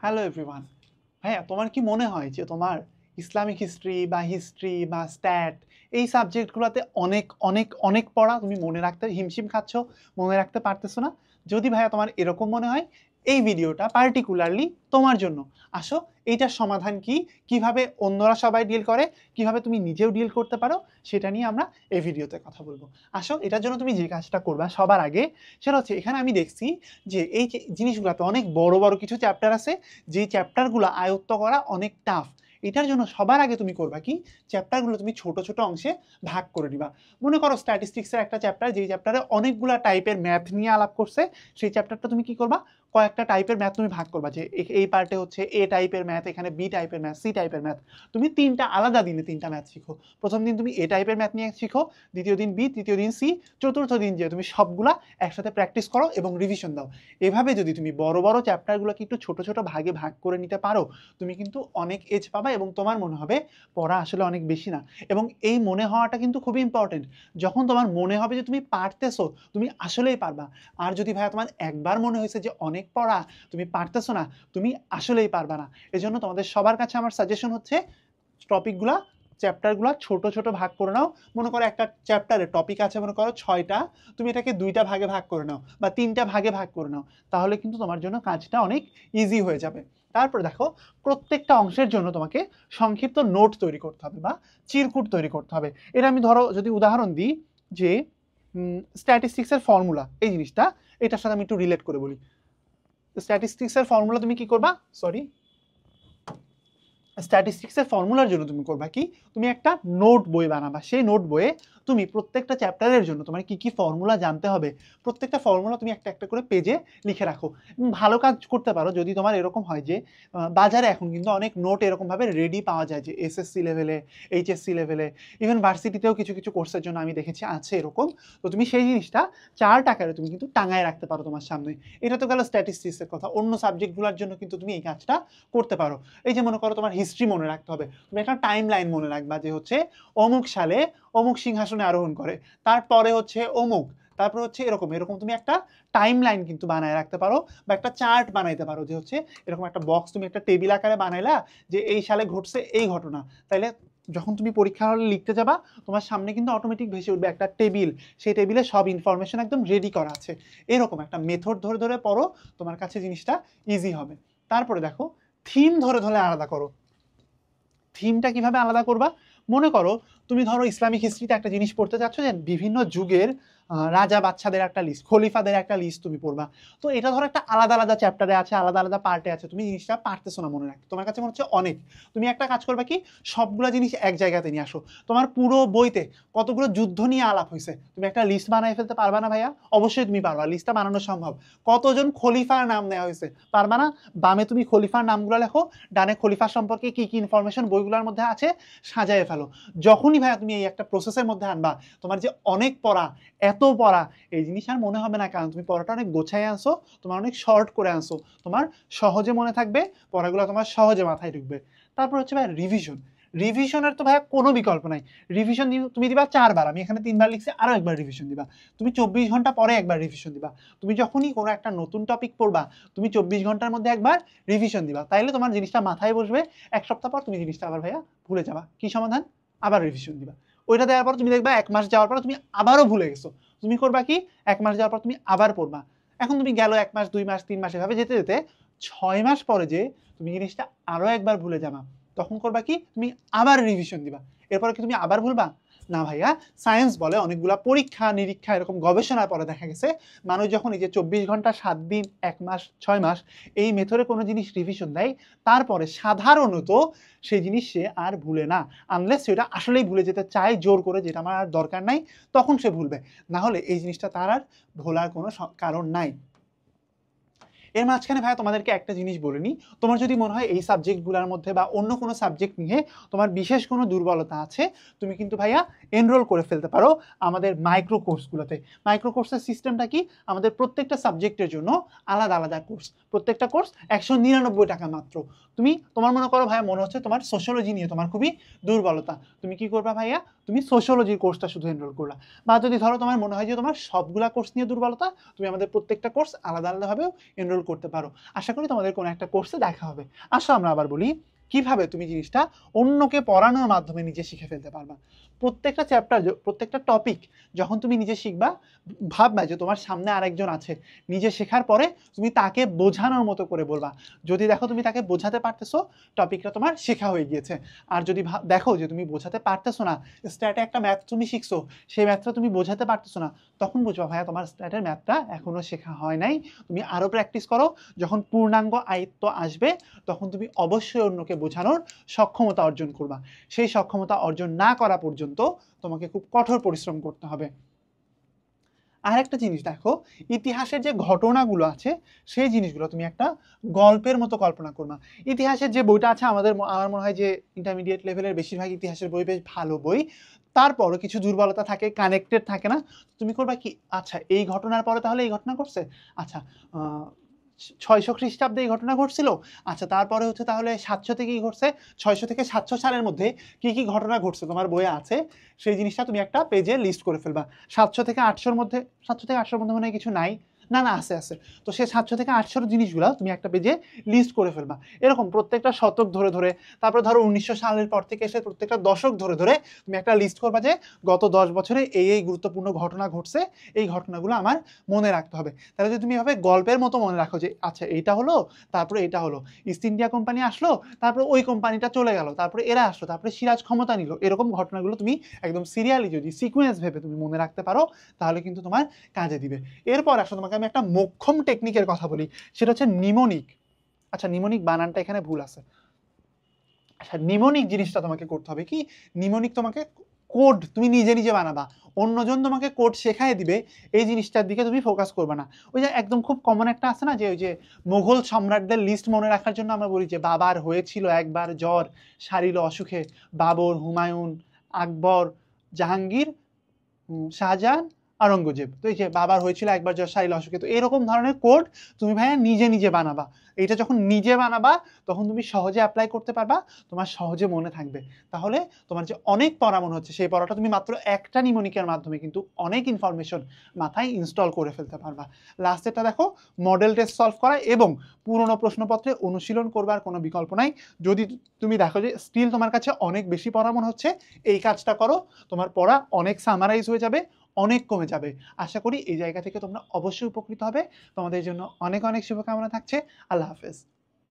Hello everyone. ভাইয়া তোমার কি মনে হয় যে তোমার ইসলামিক হিস্ট্রি বা স্ট্যাট এই সাবজেক্টগুলোতে অনেক অনেক অনেক পড়া তুমি মনে রাখতে হিমশিম খাচ্ছ, মনে রাখতে পারতেছো না? যদি ভাইয়া তোমার এরকম মনে হয়, এই ভিডিওটা পার্টিকুলারলি তোমার জন্য। আসো, এইটার সমাধান কি, কিভাবে অন্যরা সবাই ডিল করে, কিভাবে তুমি নিজেও ডিল করতে পারো, সেটা নিয়ে আমরা এই ভিডিওতে কথা বলবো। আসো, এটার জন্য তুমি যে কাজটা করবা সবার আগে, সেটা হচ্ছে এখানে আমি দেখছি যে এই যে জিনিসগুলোতে অনেক বড় বড় কিছু চ্যাপ্টার আছে, যে চ্যাপ্টারগুলো আয়ত্ত করা অনেক টাফ। এটার জন্য সবার আগে তুমি করবা কি, চ্যাপ্টারগুলো তুমি ছোট ছোট অংশে ভাগ করে দিবা। মনে করো স্ট্যাটিস্টিক্সের একটা চ্যাপ্টার, যেই চ্যাপ্টারে অনেকগুলা টাইপের ম্যাথ নিয়ে আলাপ করছে, সেই চ্যাপ্টারটা তুমি কি করবা, কয়েকটা টাইপের ম্যাথ তুমি ভাগ করবা, যে এই পার্টে হচ্ছে এ টাইপের ম্যাথ, এখানে বি টাইপের ম্যাথ, সি টাইপের ম্যাথ। তুমি তিনটা আলাদা দিনে তিনটা ম্যাথ শিখো। প্রথম দিন তুমি এ টাইপের ম্যাথ নিয়ে শিখো, দ্বিতীয় দিন বি, তৃতীয় দিন সি, চতুর্থ দিন যে তুমি সবগুলা একসাথে প্র্যাকটিস করো এবং রিভিশন দাও। এভাবে যদি তুমি বড় বড় চ্যাপ্টারগুলোকে একটু ছোট ছোট ভাগে ভাগ করে নিতে পারো, তুমি কিন্তু অনেক এজ পাবা এবং তোমার মনে হবে পড়া আসলে অনেক বেশি না। এবং এই মনে হওয়াটা কিন্তু খুবই ইম্পর্টেন্ট। যখন তোমার মনে হবে যে তুমি পারতেছো, তুমি আসলেই পারবা। আর যদি ভাইয়া তোমার একবার মনে হয়েছে যে অনেক পড়া, তুমি পারতেছো না, তুমি আসলেই পারবা না। এজন্য তোমাদের সবার কাছে আমার সাজেশন হচ্ছে, টপিকগুলা চ্যাপ্টারগুলো ছোট ছোট ভাগ করে নাও। মনে করো একটা চ্যাপ্টারে টপিক আছে মনে করো 6টা, তুমি এটাকে 2টা ভাগে ভাগ করে নাও বা 3টা ভাগে ভাগ করে নাও। তাহলে কিন্তু তোমার জন্য কাজটা অনেক ইজি হয়ে যাবে। তারপরে দেখো, প্রত্যেকটা অংশের জন্য তোমাকে সংক্ষিপ্ত নোট তৈরি করতে হবে বা চিরকুট তৈরি করতে হবে। এটা আমি ধরো যদি উদাহরণ দিই, যে স্ট্যাটিস্টিক্সের ফর্মুলা, এই জিনিসটা এটার সাথে আমি একটু রিলেট করে বলি। স্ট্যাটিস্টিক্সের ফর্মুলা তুমি কি করবা, স্ট্যাটিস্টিক্সের ফর্মুলার জন্য তুমি করবা কি, তুমি একটা নোট বই বানাবা। সেই নোট বইয়ে তুমি প্রত্যেকটা চ্যাপ্টারের জন্য তোমার কি কি ফর্মুলা জানতে হবে, প্রত্যেকটা ফর্মুলা তুমি একটা একটা করে পেজে লিখে রাখো। এবং ভালো কাজ করতে পারো যদি তোমার এরকম হয় যে বাজারে এখন কিন্তু অনেক নোট এরকমভাবে রেডি পাওয়া যায়, যে এসএসসি লেভেলে, এইচএসসি লেভেলে, ইভেন ভার্সিটিতেও কিছু কিছু কোর্সের জন্য আমি দেখেছি আছে এরকম। তো তুমি সেই জিনিসটা চার্ট আকারে তুমি কিন্তু টাঙায় রাখতে পারো তোমার সামনে। এটা তো গেল স্ট্যাটিস্টিক্সের কথা। অন্য সাবজেক্টগুলোর জন্য কিন্তু তুমি এই কাজটা করতে পারো। এই যে মনে করো তোমার হিস্ট্রি মনে রাখতে হবে, তুমি একটা টাইম লাইন মনে রাখবা, যে হচ্ছে অমুক সালে অমুক সিংহাসনে আরোহণ করে, তারপরে হচ্ছে অমুক, তারপর হচ্ছে এরকম এরকম তুমি একটা টাইম লাইন কিন্তু বানায় রাখতে পারো, বা একটা চার্ট বানাইতে পারো, যে হচ্ছে এরকম একটা বক্স তুমি একটা টেবিল আকারে বানাইলা, যে এই সালে ঘটছে এই ঘটনা। তাইলে যখন তুমি পরীক্ষা হলে লিখতে যাবা, তোমার সামনে কিন্তু অটোমেটিক ভেসে উঠবে একটা টেবিল, সেই টেবিলে সব ইনফরমেশন একদম রেডি করা আছে। এরকম একটা মেথড ধরে ধরে পড়ো, তোমার কাছে জিনিসটা ইজি হবে। তারপরে দেখো, থিম ধরে ধরে আলাদা করো। থিমটা কিভাবে আলাদা করবা, মনে করো তুমি ধরো ইসলামিক হিস্ট্রিতে একটা জিনিস পড়তে চাচ্ছ, যে বিভিন্ন যুগের রাজা বাচ্চাদের একটা লিস্ট, খলিফাদের একটা লিস্ট তুমি পড়বা। তো এটা ধরো একটা আলাদা আলাদা চ্যাপ্টারে আছে, আলাদা আলাদা পার্টে আছে, তুমি জিনিসটা পারতেছো না মনে রাখতে, তোমার কাছে মনে হচ্ছে অনেক। তুমি একটা কাজ করবা কি, সবগুলো জিনিস এক জায়গাতে নিয়ে আসো। তোমার পুরো বইতে কতগুলো যুদ্ধ নিয়ে আলাপ হয়েছে, তুমি একটা লিস্ট বানাই ফেলতে পারবা না ভাইয়া? অবশ্যই তুমি পারবা, লিস্টটা বানানো সম্ভব। কতজন খলিফার নাম নেওয়া হয়েছে, পারবা না? বামে তুমি খলিফার নামগুলো লেখো, ডানে খলিফা সম্পর্কে কি কি ইনফরমেশন বইগুলোর মধ্যে আছে সাজায় ফেলো। যখনই ভাইয়া তুমি এই একটা প্রসেসের মধ্যে আনবা, তোমার যে অনেক পড়া, এত পড়া, এই জিনিস আর মনে হবে না, কারণ তুমি পড়াটা অনেক গোছায় আনছো, তোমার অনেক শর্ট করে আনছো, তোমার সহজে মনে থাকবে, পড়াগুলো তোমার সহজে মাথায় ঢুকবে। তারপর হচ্ছে ভাই রিভিশন। রিভিশনের তো ভাইয়া কোনো বিকল্প নাই। রিভিশন তুমি দিবা 4বার, আমি এখানে 3বার লিখছি, আরো একবার রিভিশন দিবা। তুমি 24 ঘন্টা পরে একবার রিভিশন দিবা। তুমি যখনই কোনো একটা নতুন টপিক পড়বা, তুমি 24 ঘন্টার মধ্যে একবার রিভিশন দিবা, তাইলে তোমার জিনিসটা মাথায় বসবে। এক সপ্তাহ পর তুমি জিনিসটা আবার ভাইয়া ভুলে যাবা। কি সমাধান? আবার রিভিশন দিবা। ওইটা দেওয়ার পর তুমি দেখবা 1 মাস যাওয়ার পর তুমি আবারও ভুলে গেছো। তুমি করবা কি, 1 মাস যাওয়ার পর তুমি আবার পড়বা। এখন তুমি গেল 1 মাস, 2 মাস, 3 মাস, এভাবে যেতে যেতে 6 মাস পরে যে তুমি জিনিসটা আরো একবার ভুলে যাবা, তখন করবা কি, তুমি আবার রিভিশন দিবা। এরপরে কি তুমি আবার ভুলবা? না ভাইয়া, সায়েন্স বলে অনেকগুলা পরীক্ষা নিরীক্ষা এরকম গবেষণার পরে দেখা গেছে, মানুষ যখন এই যে 24 ঘন্টা, 7 দিন, 1 মাস, 6 মাস এই মেথডে কোনো জিনিস রিভিশন দেয়, তারপরে সাধারণত সেই জিনিস সে আর ভুলে না। আনলেস সেটা আসলেই ভুলে যেতে চায় জোর করে, যেটা আমার আর দরকার নাই, তখন সে ভুলবে। না হলে এই জিনিসটা তার আর ভোলার কোনো কারণ নাই। এর মাঝখানে ভাইয়া তোমাদেরকে একটা জিনিস বলে নিই, তোমার যদি মনে হয় এই সাবজেক্টগুলোর মধ্যে বা অন্য কোনো সাবজেক্ট নিয়ে তোমার বিশেষ কোনো দুর্বলতা আছে, তুমি কিন্তু ভাইয়া এনরোল করে ফেলতে পারো আমাদের মাইক্রো কোর্সগুলোতে। মাইক্রো কোর্সের সিস্টেমটা কি, আমাদের প্রত্যেকটা সাবজেক্টের জন্য আলাদা আলাদা কোর্স, প্রত্যেকটা কোর্স 199 টাকা মাত্র। তোমার মনে করো ভাইয়া, মনে হচ্ছে তোমার সোশ্যোলজি নিয়ে তোমার খুবই দুর্বলতা, তুমি কি করবা ভাইয়া, তুমি সোশিওলজির কোর্সটা শুধু এনরোল করলা, বা যদি ধরো তোমার মনে হয় যে তোমার সবগুলা কোর্স নিয়ে দুর্বলতা, তুমি আমাদের প্রত্যেকটা কোর্স আলাদা আলাদাভাবেও এনরোল করতে পারো। আশা করি তোমাদের কোনো একটা কোর্সে দেখা হবে। আসো আমরা আবার বলি কিভাবে তুমি জিনিসটা অন্যকে পড়ানোর মাধ্যমে নিজে শিখে ফেলতে পারবা। প্রত্যেকটা চ্যাপ্টার, প্রত্যেকটা টপিক যখন তুমি নিজে শিখবা, ভাববা যে তোমার সামনে আরেকজন আছে, নিজে শেখার পরে তুমি তাকে বোঝানোর মতো করে বলবা। যদি দেখো তুমি তাকে বোঝাতে পারতেছো, টপিকটা তোমার শেখা হয়ে গিয়েছে। আর যদি দেখো যে তুমি বোঝাতে পারতেছো না, স্ট্যাটে একটা ম্যাথ তুমি শিখছো, সেই ম্যাথটা তুমি বোঝাতে পারতেছো না, তখন বুঝবা ভাইয়া তোমার স্ট্যাটের ম্যাথটা এখনো শেখা হয় নাই, তুমি আরো প্র্যাকটিস করো। যখন পূর্ণাঙ্গ আয়ত্ত আসবে, তখন তুমি অবশ্যই অন্যকে বোঝানোর সক্ষমতা অর্জন করবা। সেই সক্ষমতা অর্জন না করা পর্যন্ত তোমাকে খুব কঠোর পরিশ্রম করতে হবে। আর একটা জিনিস দেখো, ইতিহাসের যে ঘটনাগুলো আছে সেই জিনিসগুলো তুমি একটা গল্পের মতো কল্পনা করবা। ইতিহাসের যে বইটা আছে আমার মনে হয় যে ইন্টারমিডিয়েট লেভেলের বেশিরভাগ ইতিহাসের বই বেশ ভালো বই, তারপরও কিছু দুর্বলতা থাকে, কানেক্টেড থাকে না। তুমি করবা কি, আচ্ছা এই ঘটনার পরে তাহলে এই ঘটনা ঘটছে, আচ্ছা 600 খ্রিস্টাব্দে এই ঘটনা ঘটছিল, আচ্ছা তারপরে হচ্ছে তাহলে 700 থেকে কি ঘটছে, 600 থেকে 700 সালের মধ্যে কি কি ঘটনা ঘটছে তোমার বইয়ে আছে, সেই জিনিসটা তুমি একটা পেজে লিস্ট করে ফেলবা। 700 থেকে 800-র মধ্যে, 700 থেকে 800-র মধ্যে মনে হয় কিছু নাই, না না আছে আছে। তো সেই 700 থেকে 800-র জিনিসগুলো তুমি একটা পেজে লিস্ট করে ফেলবা। এরকম প্রত্যেকটা শতক ধরে ধরে, তারপরে ধরো 1900 সালের পর থেকে এসে প্রত্যেকটা দশক ধরে ধরে তুমি একটা লিস্ট করবা যে গত 10 বছরে এই এই গুরুত্বপূর্ণ ঘটনা ঘটছে, এই ঘটনাগুলো আমার মনে রাখতে হবে। তাহলে যদি তুমি এভাবে গল্পের মতো মনে রাখো যে আচ্ছা এইটা হলো, তারপরে এটা হলো, ইস্ট ইন্ডিয়া কোম্পানি আসলো, তারপরে ওই কোম্পানিটা চলে গেল, তারপরে এরা আসলো, তারপরে সিরাজ ক্ষমতা নিল, এরকম ঘটনাগুলো তুমি একদম সিরিয়ালি যদি সিকোয়েন্স ভেবে তুমি মনে রাখতে পারো, তাহলে কিন্তু তোমার কাজে দিবে। এরপর আসলে তোমাকে আমি একটা মোক্ষম টেকনিকের কথা বলি, সেটা হচ্ছে নিমোনিক। আচ্ছা নিমোনিক বানানটা এখানে ভুল আছে। আচ্ছা নিমোনিক জিনিসটা তোমাকে করতে হবে কি, নিমোনিক তোমাকে কোড তুমি নিজে নিজে বানাবা, অন্যজন তোমাকে কোড শেখায় দিবে, এই জিনিসটার দিকে তুমি ফোকাস করবে না। ওই যে একদম খুব কমন একটা আছে না, যে ওই যে মোগল সম্রাটদের লিস্ট মনে রাখার জন্য আমরা বলি যে বাবার হয়েছিল একবার জ্বর, সারিল অসুখে, বাবর, হুমায়ুন, আকবর, জাহাঙ্গীর, শাহজাহান, আওরঙ্গজেব। তো এই যে বাবার হয়েছিল একবার জ্বর, সারিল অসুখে, তো এরকম ধরনের কোড তুমি ভাইয়া নিজে নিজে বানাবা। এটা যখন নিজে বানাবা তখন তুমি সহজে অ্যাপ্লাই করতে পারবা, তোমার সহজে মনে থাকবে। তাহলে তোমার যে অনেক পড়া মনে হচ্ছে, সেই পড়াটা তুমি মাত্র একটা নিমোনিকের মাধ্যমে কিন্তু অনেক ইনফরমেশন মাথায় ইনস্টল করে ফেলতে পারবা। লাস্টেরটা দেখো, মডেল টেস্ট সলভ করা এবং পুরনো প্রশ্নপত্রে অনুশীলন করবার কোনো বিকল্প নাই। যদি তুমি দেখো যে স্টিল তোমার কাছে অনেক বেশি পড়া মনে হচ্ছে, এই কাজটা করো, তোমার পড়া অনেক সামারাইজ হয়ে যাবে, অনেক কমে যাবে। আশা করি এই জায়গা থেকে তোমরা অবশ্যই উপকৃত হবে। তোমাদের জন্য অনেক অনেক শুভকামনা থাকছে। আল্লাহ হাফেজ।